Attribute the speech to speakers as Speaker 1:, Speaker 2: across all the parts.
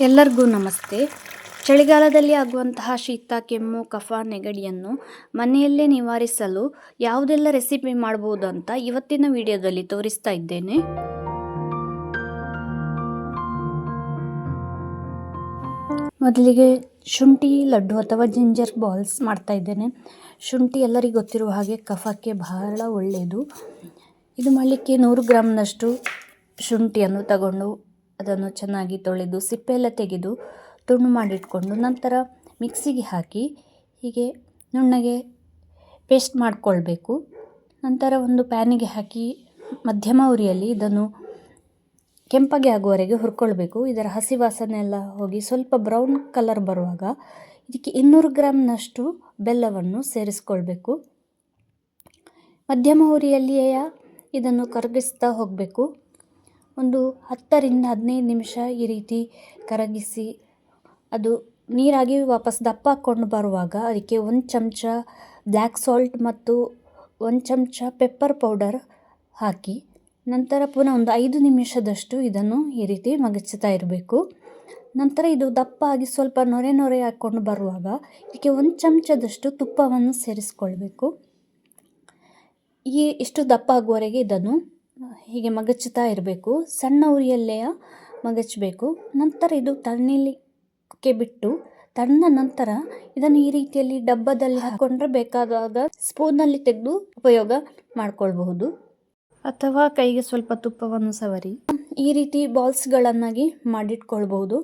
Speaker 1: ಎಲ್ಲರಿಗೂ ನಮಸ್ತೆ. ಚಳಿಗಾಲದಲ್ಲಿ ಆಗುವಂತಹ ಶೀತ, ಕೆಮ್ಮು, ಕಫ, ನೆಗಡಿಯನ್ನು ಮನೆಯಲ್ಲೇ ನಿವಾರಿಸಲು ಯಾವುದೆಲ್ಲ ರೆಸಿಪಿ ಮಾಡ್ಬೋದು ಅಂತ ಇವತ್ತಿನ ವಿಡಿಯೋದಲ್ಲಿ ತೋರಿಸ್ತಾ ಇದ್ದೇನೆ. ಮೊದಲಿಗೆ ಶುಂಠಿ ಲಡ್ಡು ಅಥವಾ ಜಿಂಜರ್ ಬಾಲ್ಸ್ ಮಾಡ್ತಾ ಇದ್ದೇನೆ. ಶುಂಠಿ ಎಲ್ಲರಿಗೂ ಗೊತ್ತಿರುವ ಹಾಗೆ ಕಫಕ್ಕೆ ಬಹಳ ಒಳ್ಳೆಯದು. ಇದು ಮಾಡಲಿಕ್ಕೆ 100 ಗ್ರಾಮ್ನಷ್ಟು ಶುಂಠಿಯನ್ನು ತಗೊಂಡು ಅದನ್ನು ಚೆನ್ನಾಗಿ ತೊಳೆದು ಸಿಪ್ಪೆಲ್ಲ ತೆಗೆದು ತುಂಡು ಮಾಡಿಟ್ಕೊಂಡು ನಂತರ ಮಿಕ್ಸಿಗೆ ಹಾಕಿ ಹೀಗೆ ನುಣ್ಣಗೆ ಪೇಸ್ಟ್ ಮಾಡಿಕೊಳ್ಬೇಕು. ನಂತರ ಒಂದು ಪ್ಯಾನಿಗೆ ಹಾಕಿ ಮಧ್ಯಮ ಉರಿಯಲ್ಲಿ ಇದನ್ನು ಕೆಂಪಗೆ ಆಗುವವರೆಗೆ ಹುರ್ಕೊಳ್ಬೇಕು. ಇದರ ಹಸಿ ವಾಸನೆ ಎಲ್ಲ ಹೋಗಿ ಸ್ವಲ್ಪ ಬ್ರೌನ್ ಕಲರ್ ಬರುವಾಗ ಇದಕ್ಕೆ 200 ಗ್ರಾಮ್ನಷ್ಟು ಬೆಲ್ಲವನ್ನು ಸೇರಿಸ್ಕೊಳ್ಬೇಕು. ಮಧ್ಯಮ ಉರಿಯಲ್ಲಿಯೇ ಇದನ್ನು ಕರಗಿಸ್ತಾ ಹೋಗಬೇಕು. ಒಂದು 10 ರಿಂದ 15 ನಿಮಿಷ ಈ ರೀತಿ ಕರಗಿಸಿ ಅದು ನೀರಾಗಿ ವಾಪಸ್ ದಪ್ಪ ಹಾಕ್ಕೊಂಡು ಬರುವಾಗ ಅದಕ್ಕೆ 1 ಚಮಚ ಬ್ಲ್ಯಾಕ್ ಸಾಲ್ಟ್ ಮತ್ತು 1 ಚಮಚ ಪೆಪ್ಪರ್ ಪೌಡರ್ ಹಾಕಿ ನಂತರ ಪುನಃ ಒಂದು 5 ನಿಮಿಷದಷ್ಟು ಇದನ್ನು ಈ ರೀತಿ ಮಗಚ್ತಾ ಇರಬೇಕು. ನಂತರ ಇದು ದಪ್ಪ ಆಗಿ ಸ್ವಲ್ಪ ನೊರೆ ಹಾಕ್ಕೊಂಡು ಬರುವಾಗ ಇದಕ್ಕೆ 1 ಚಮಚದಷ್ಟು ತುಪ್ಪವನ್ನು ಸೇರಿಸ್ಕೊಳ್ಬೇಕು. ಇಷ್ಟು ದಪ್ಪ ಆಗುವವರೆಗೆ ಇದನ್ನು ಹೀಗೆ ಮಗಚ್ತಾ ಇರಬೇಕು. ಸಣ್ಣ ಉರಿಯಲ್ಲೇ ಮಗಚಬೇಕು. ನಂತರ ಇದು ತಣ್ಣಲಿಕ್ಕೆ ಬಿಟ್ಟು ತಣ್ಣ ನಂತರ ಇದನ್ನು ಈ ರೀತಿಯಲ್ಲಿ ಡಬ್ಬದಲ್ಲಿ ಹಾಕ್ಕೊಂಡ್ರೆ ಬೇಕಾದಾಗ ಸ್ಪೂನಲ್ಲಿ ತೆಗೆದು ಉಪಯೋಗ ಮಾಡಿಕೊಳ್ಬಹುದು ಅಥವಾ ಕೈಗೆ ಸ್ವಲ್ಪ ತುಪ್ಪವನ್ನು ಸವರಿ ಈ ರೀತಿ ಬಾಲ್ಸ್ಗಳನ್ನಾಗಿ ಮಾಡಿಟ್ಕೊಳ್ಬಹುದು.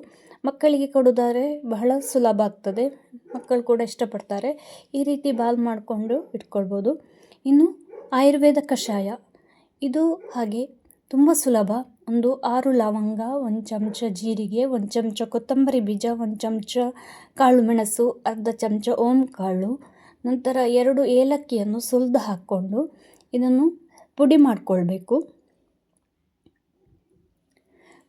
Speaker 1: ಮಕ್ಕಳಿಗೆ ಕೊಡೋದಾದ್ರೆ ಬಹಳ ಸುಲಭ ಆಗ್ತದೆ, ಮಕ್ಕಳು ಕೂಡ ಇಷ್ಟಪಡ್ತಾರೆ. ಈ ರೀತಿ ಬಾಲ್ ಮಾಡಿಕೊಂಡು ಇಟ್ಕೊಳ್ಬೋದು. ಇನ್ನು ಆಯುರ್ವೇದ ಕಷಾಯ ಇದು ಹಾಗೆ ತುಂಬ ಸುಲಭ. ಒಂದು 6 ಲವಂಗ, 1 ಚಮಚ ಜೀರಿಗೆ, 1 ಚಮಚ ಕೊತ್ತಂಬರಿ ಬೀಜ, 1 ಚಮಚ ಕಾಳು ಮೆಣಸು, ಅರ್ಧ ಚಮಚ ಓಂ ಕಾಳು, ನಂತರ 2 ಏಲಕ್ಕಿಯನ್ನು ಸುಲಿದು ಹಾಕ್ಕೊಂಡು ಇದನ್ನು ಪುಡಿ ಮಾಡಿಕೊಳ್ಬೇಕು.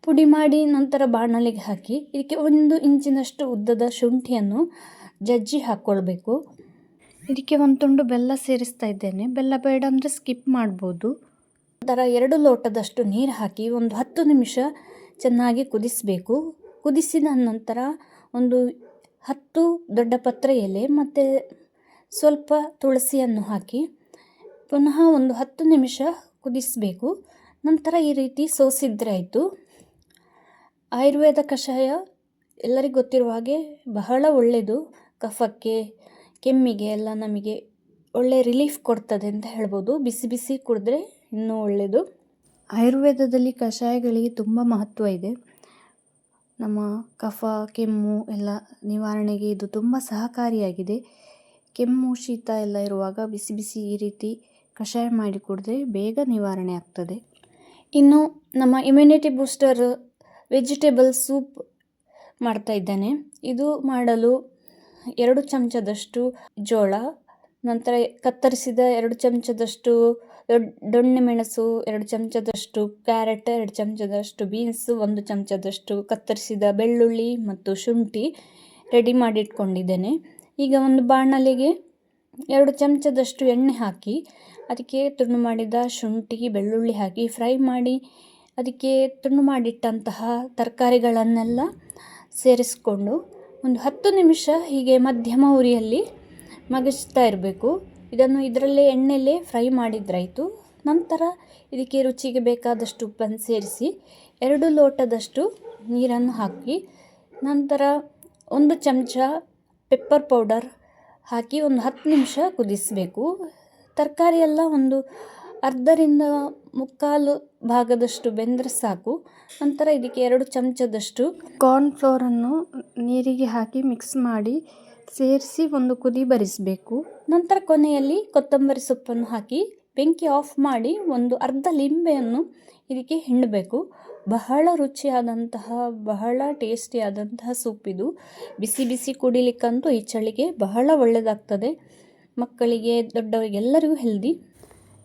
Speaker 1: ಪುಡಿ ಮಾಡಿ ನಂತರ ಬಾಣಲೆಗೆ ಹಾಕಿ ಇದಕ್ಕೆ 1 ಇಂಚಿನಷ್ಟು ಉದ್ದದ ಶುಂಠಿಯನ್ನು ಜಜ್ಜಿ ಹಾಕ್ಕೊಳ್ಬೇಕು. ಇದಕ್ಕೆ 1 ತುಂಡು ಬೆಲ್ಲ ಸೇರಿಸ್ತಾ ಇದ್ದೇನೆ. ಬೆಲ್ಲ ಬೇಡ ಅಂದರೆ ಸ್ಕಿಪ್ ಮಾಡ್ಬೋದು. ನಂತರ 2 ಲೋಟದಷ್ಟು ನೀರು ಹಾಕಿ ಒಂದು 10 ನಿಮಿಷ ಚೆನ್ನಾಗಿ ಕುದಿಸಬೇಕು. ಕುದಿಸಿದ ನಂತರ ಒಂದು 10 ದೊಡ್ಡ ಪತ್ರೆ ಎಲೆ ಮತ್ತು ಸ್ವಲ್ಪ ತುಳಸಿಯನ್ನು ಹಾಕಿ ಪುನಃ ಒಂದು 10 ನಿಮಿಷ ಕುದಿಸಬೇಕು. ನಂತರ ಈ ರೀತಿ ಸೋಸಿದ್ರೆ ಆಯಿತು. ಆಯುರ್ವೇದ ಕಷಾಯ ಎಲ್ಲರಿಗೂ ಗೊತ್ತಿರುವ ಹಾಗೆ ಬಹಳ ಒಳ್ಳೆಯದು. ಕಫಕ್ಕೆ, ಕೆಮ್ಮಿಗೆ ಎಲ್ಲ ನಮಗೆ ಒಳ್ಳೆ ರಿಲೀಫ್ ಕೊಡ್ತದೆ ಅಂತ ಹೇಳ್ಬೋದು. ಬಿಸಿ ಬಿಸಿ ಕುಡಿದ್ರೆ ಇನ್ನೂ ಒಳ್ಳೆಯದು. ಆಯುರ್ವೇದದಲ್ಲಿ ಕಷಾಯಗಳಿಗೆ ತುಂಬ ಮಹತ್ವ ಇದೆ. ನಮ್ಮ ಕಫ, ಕೆಮ್ಮು ಎಲ್ಲ ನಿವಾರಣೆಗೆ ಇದು ತುಂಬ ಸಹಕಾರಿಯಾಗಿದೆ. ಕೆಮ್ಮು, ಶೀತ ಎಲ್ಲ ಇರುವಾಗ ಬಿಸಿ ಬಿಸಿ ಈ ರೀತಿ ಕಷಾಯ ಮಾಡಿ ಕುಡಿದ್ರೆ ಬೇಗ ನಿವಾರಣೆ ಆಗ್ತದೆ. ಇನ್ನು ನಮ್ಮ ಇಮ್ಯುನಿಟಿ ಬೂಸ್ಟರ್ ವೆಜಿಟೇಬಲ್ ಸೂಪ್ ಮಾಡ್ತಾ ಇದ್ದೇನೆ. ಇದು ಮಾಡಲು 2 ಚಮಚದಷ್ಟು ಜೋಳ, ನಂತರ ಕತ್ತರಿಸಿದ 2 ಚಮಚದಷ್ಟು ದೊಣ್ಣೆ ಮೆಣಸು, 2 ಚಮಚದಷ್ಟು ಕ್ಯಾರೆಟ್, 2 ಚಮಚದಷ್ಟು ಬೀನ್ಸು, 1 ಚಮಚದಷ್ಟು ಕತ್ತರಿಸಿದ ಬೆಳ್ಳುಳ್ಳಿ ಮತ್ತು ಶುಂಠಿ ರೆಡಿ ಮಾಡಿಟ್ಕೊಂಡಿದ್ದೇನೆ. ಈಗ ಒಂದು ಬಾಣಲೆಗೆ 2 ಚಮಚದಷ್ಟು ಎಣ್ಣೆ ಹಾಕಿ ಅದಕ್ಕೆ ತುಂಡು ಮಾಡಿದ ಶುಂಠಿ, ಬೆಳ್ಳುಳ್ಳಿ ಹಾಕಿ ಫ್ರೈ ಮಾಡಿ ಅದಕ್ಕೆ ತುಂಡು ಮಾಡಿಟ್ಟಂತಹ ತರಕಾರಿಗಳನ್ನೆಲ್ಲ ಸೇರಿಸ್ಕೊಂಡು ಒಂದು 10 ನಿಮಿಷ ಹೀಗೆ ಮಧ್ಯಮ ಉರಿಯಲ್ಲಿ ಮಗಚ್ತಾ ಇರಬೇಕು. ಇದನ್ನು ಇದರಲ್ಲೇ ಎಣ್ಣೆಯಲ್ಲೇ ಫ್ರೈ ಮಾಡಿದ್ರಾಯಿತು. ನಂತರ ಇದಕ್ಕೆ ರುಚಿಗೆ ಬೇಕಾದಷ್ಟು ಉಪ್ಪನ್ನು ಸೇರಿಸಿ 2 ಲೋಟದಷ್ಟು ನೀರನ್ನು ಹಾಕಿ ನಂತರ 1 ಚಮಚ ಪೆಪ್ಪರ್ ಪೌಡರ್ ಹಾಕಿ ಒಂದು 10 ನಿಮಿಷ ಕುದಿಸಬೇಕು. ತರಕಾರಿ ಎಲ್ಲ ಒಂದು ಅರ್ಧರಿಂದ ಮುಕ್ಕಾಲು ಭಾಗದಷ್ಟು ಬೆಂದರೆ ಸಾಕು. ನಂತರ ಇದಕ್ಕೆ 2 ಚಮಚದಷ್ಟು ಕಾರ್ನ್ಫ್ಲೋರನ್ನು ನೀರಿಗೆ ಹಾಕಿ ಮಿಕ್ಸ್ ಮಾಡಿ ಸೇರಿಸಿ ಒಂದು ಕುದಿ ಬರಿಸಬೇಕು. ನಂತರ ಕೊನೆಯಲ್ಲಿ ಕೊತ್ತಂಬರಿ ಸೊಪ್ಪನ್ನು ಹಾಕಿ ಬೆಂಕಿ ಆಫ್ ಮಾಡಿ ಒಂದು ಅರ್ಧ ಲಿಂಬೆಯನ್ನು ಇದಕ್ಕೆ ಹಿಂಡಬೇಕು. ಬಹಳ ರುಚಿಯಾದಂತಹ, ಬಹಳ ಟೇಸ್ಟಿಯಾದಂತಹ ಸೂಪ್ ಇದು. ಬಿಸಿ ಬಿಸಿ ಕುಡಿಲಿಕ್ಕಂತೂ ಈ ಚಳಿಗೆ ಬಹಳ ಒಳ್ಳೆಯದಾಗ್ತದೆ. ಮಕ್ಕಳಿಗೆ, ದೊಡ್ಡವರಿಗೆ ಎಲ್ಲರಿಗೂ ಹೆಲ್ದಿ.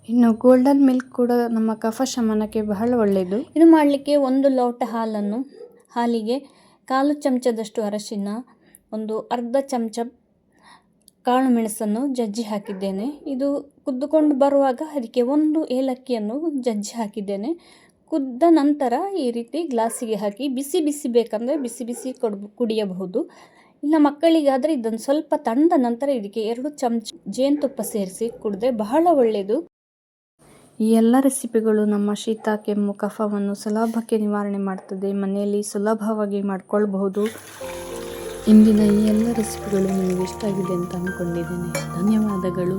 Speaker 1: ಇನ್ನು ಗೋಲ್ಡನ್ ಮಿಲ್ಕ್ ಕೂಡ ನಮ್ಮ ಕಫ ಶಮನಕ್ಕೆ ಬಹಳ ಒಳ್ಳೆಯದು. ಇದು ಮಾಡಲಿಕ್ಕೆ 1 ಲೋಟ ಹಾಲಿಗೆ 1/4 ಚಮಚದಷ್ಟು ಅರಶಿನ, ಒಂದು ಅರ್ಧ ಚಮಚ ಕಾಳು ಮೆಣಸನ್ನು ಜಜ್ಜಿ ಹಾಕಿದ್ದೇನೆ. ಇದು ಕುದ್ದುಕೊಂಡು ಬರುವಾಗ ಅದಕ್ಕೆ 1 ಏಲಕ್ಕಿಯನ್ನು ಜಜ್ಜಿ ಹಾಕಿದ್ದೇನೆ. ಕುದ್ದ ನಂತರ ಈ ರೀತಿ ಗ್ಲಾಸಿಗೆ ಹಾಕಿ ಬಿಸಿ ಬಿಸಿ ಬೇಕಂದರೆ ಬಿಸಿ ಬಿಸಿ ಕುಡಿಯಬಹುದು. ಇಲ್ಲ ಮಕ್ಕಳಿಗಾದರೆ ಇದನ್ನು ಸ್ವಲ್ಪ ತಣ್ಣದ ನಂತರ ಇದಕ್ಕೆ 2 ಚಮಚ ಜೇನುತುಪ್ಪ ಸೇರಿಸಿ ಕುಡಿದ್ರೆ ಬಹಳ ಒಳ್ಳೆಯದು. ಈ ಎಲ್ಲ ರೆಸಿಪಿಗಳು ನಮ್ಮ ಶೀತ, ಕೆಮ್ಮು, ಕಫವನ್ನು ಸುಲಭಕ್ಕೆ ನಿವಾರಣೆ ಮಾಡ್ತದೆ. ಮನೆಯಲ್ಲಿ ಸುಲಭವಾಗಿ ಮಾಡ್ಕೊಳ್ಬಹುದು. ಇಂದಿನ ಈ ಎಲ್ಲ ರೆಸಿಪಿಗಳು ನಿಮಗೆ ಇಷ್ಟ ಆಗಿದೆ ಅಂತ ಅಂದ್ಕೊಂಡಿದ್ದೇನೆ. ಧನ್ಯವಾದಗಳು.